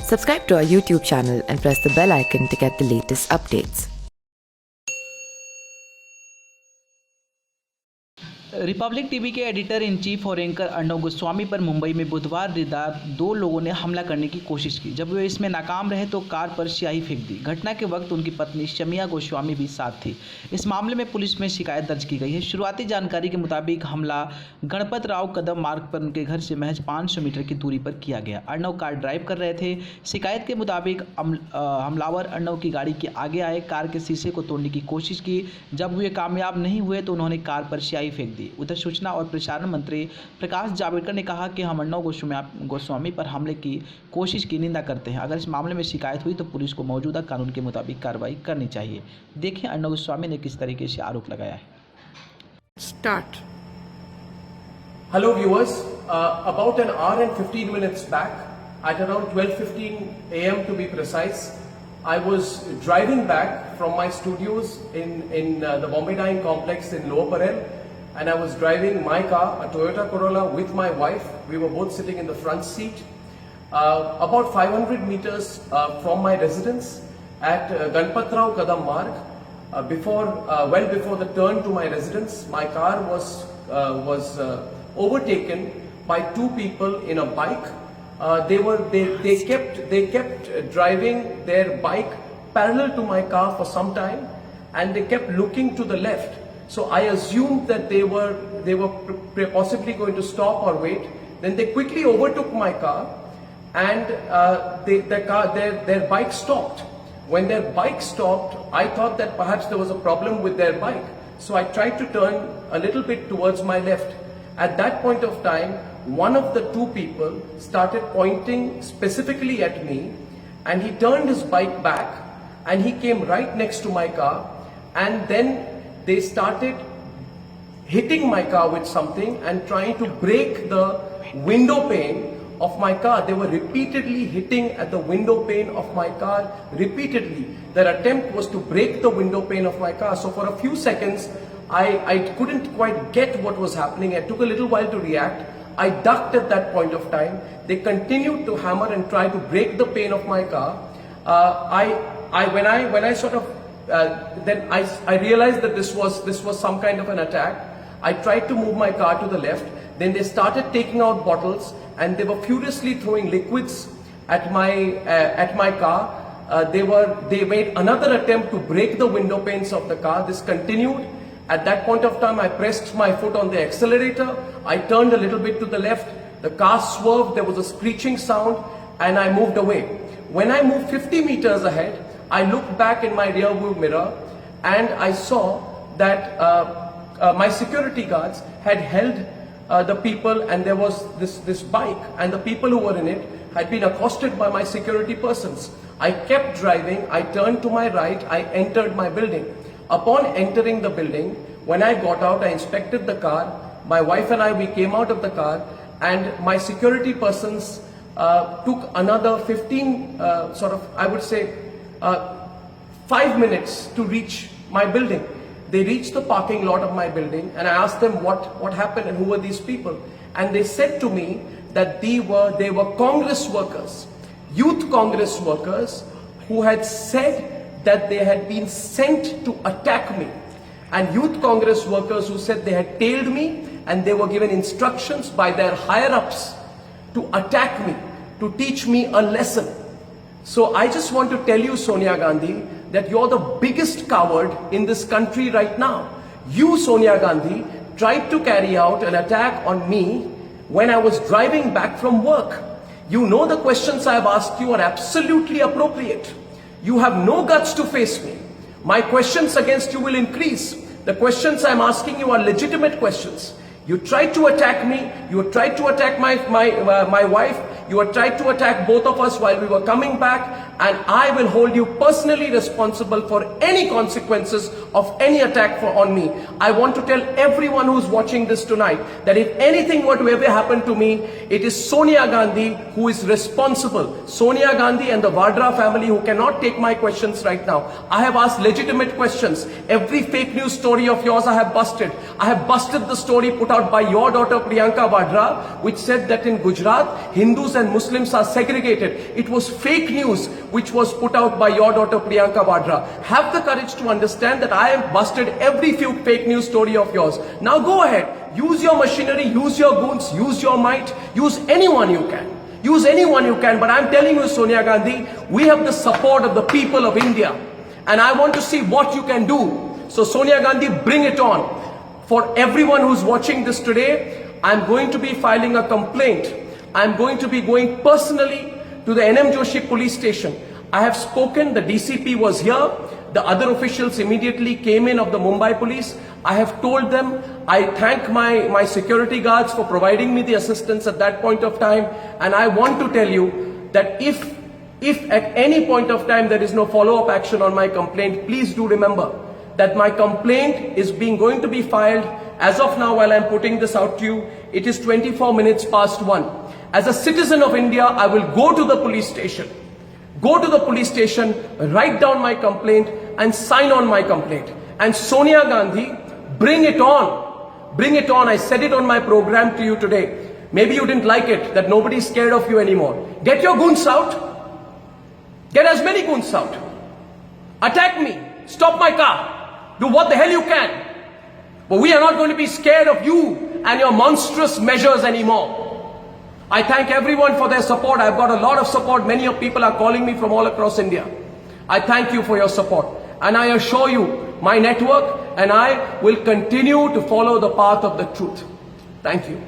Subscribe to our YouTube channel and press the bell icon to get the latest updates. Republic TV के editor in chief और anchor Arnav Goswami पर मुंबई में बुधवार रात दो लोगों ने हमला करने की कोशिश की। जब वे इसमें नाकाम रहे तो कार पर स्याही फेंक दी। घटना के वक्त उनकी पत्नी शमिया गोस्वामी भी साथ थी। इस मामले में पुलिस में शिकायत दर्ज की गई है। शुरुआती जानकारी के मुताबिक हमला गणपत राव कदम मार्ग पर उनके घर से महज 500 मीटर की दूरी पर किया गया। अर्णव कार ड्राइव कर रहे थे। शिकायत के मुताबिक हमलावर अर्णव की गाड़ी के आगे आए, कार के शीशे को तोड़ने की कोशिश की। जब वे कामयाब नहीं हुए तो उन्होंने कार पर स्याही फेंक दी। उधर सूचना और प्रसारण मंत्री प्रकाश जावड़ेकर ने कहा कि हम अर्णव गोस्वामी पर हमले की कोशिश की निंदा करते हैं। अगर इस मामले में शिकायत हुई तो पुलिस को मौजूदा कानून के मुताबिक कार्रवाई करनी चाहिए। देखें अर्णव गोस्वामी ने किस तरीके से आरोप लगाया है। Start. Hello viewers, about an hour and 15 minutes back, at around 12:15 AM to be precise, I was driving back from my studios in the Bombay Dyeing Complex in Lower Parel, and I was driving my car, a Toyota Corolla, with my wife. We were both sitting in the front seat. About 500 meters from my residence at Ganpat Rao Kadam Marg, well before the turn to my residence, my car was overtaken by two people in a bike. They kept driving their bike parallel to my car for some time, and they kept looking to the left. So I assumed that they were possibly going to stop or wait. Then they quickly overtook my car, and their bike stopped. When their bike stopped, I thought that perhaps there was a problem with their bike. So I tried to turn a little bit towards my left. At that point of time, one of the two people started pointing specifically at me, and he turned his bike back and he came right next to my car, and then they started hitting my car with something and trying to break the window pane of my car. They were repeatedly hitting at the window pane of my car, repeatedly. Their attempt was to break the window pane of my car. So for a few seconds, I couldn't quite get what was happening. It took a little while to react. I ducked at that point of time. They continued to hammer and try to break the pane of my car. When I sort of then I realized that this was some kind of an attack. I tried to move my car to the left. Then they started taking out bottles, and they were furiously throwing liquids at my car. They made another attempt to break the window panes of the car. This continued. At that point of time, I pressed my foot on the accelerator. I turned a little bit to the left. The car swerved. There was a screeching sound, and I moved away. When I moved 50 meters ahead, I looked back in my rear view mirror, and I saw that my security guards had held the people, and there was this bike, and the people who were in it had been accosted by my security persons. I kept driving. I turned to my right. I entered my building. Upon entering the building, when I got out, I inspected the car. My wife and I, we came out of the car, and my security persons took another 15, I would say, 5 minutes to reach my building. They reached the parking lot of my building, and I asked them what happened and who were these people. And they said to me that they were Congress workers, youth Congress workers, who had said that they had been sent to attack me. And youth Congress workers who said they had tailed me, and they were given instructions by their higher-ups to attack me, to teach me a lesson. So I just want to tell you, Sonia Gandhi, that you're the biggest coward in this country right now. You, Sonia Gandhi, tried to carry out an attack on me when I was driving back from work. You know the questions I've asked you are absolutely appropriate. You have no guts to face me. My questions against you will increase. The questions I'm asking you are legitimate questions. You tried to attack me. You tried to attack my wife. You had tried to attack both of us while we were coming back. and I will hold you personally responsible for any consequences of any attack on me. I want to tell everyone who's watching this tonight that if anything were to ever happen to me, it is Sonia Gandhi who is responsible. Sonia Gandhi and the Vadra family who cannot take my questions right now. I have asked legitimate questions. Every fake news story of yours I have busted. I have busted the story put out by your daughter Priyanka Vadra, which said that in Gujarat, Hindus and Muslims are segregated. It was fake news which was put out by your daughter Priyanka Vadra. Have the courage to understand that I have busted every fake news story of yours. Now go ahead, use your machinery, use your goons, use your might, use anyone you can. Use anyone you can, but I'm telling you, Sonia Gandhi, we have the support of the people of India. And I want to see what you can do. So Sonia Gandhi, bring it on. For everyone who's watching this today, I'm going to be filing a complaint. I'm going to be going personally to the NM Joshi police station. I have spoken, the DCP was here, the other officials immediately came in of the Mumbai police. I have told them, I thank my security guards for providing me the assistance at that point of time, and I want to tell you that if at any point of time there is no follow-up action on my complaint, please do remember that my complaint is going to be filed as of now while I'm putting this out to you. It is 24 minutes past 1. As a citizen of India, I will go to the police station. Go to the police station, write down my complaint and sign on my complaint. And Sonia Gandhi, bring it on. Bring it on. I said it on my program to you today. Maybe you didn't like it, that nobody's scared of you anymore. Get your goons out. Get as many goons out. Attack me. Stop my car. Do what the hell you can. But we are not going to be scared of you and your monstrous measures anymore. I thank everyone for their support. I've got a lot of support. Many of people are calling me from all across India. I thank you for your support. And I assure you, my network and I will continue to follow the path of the truth. Thank you.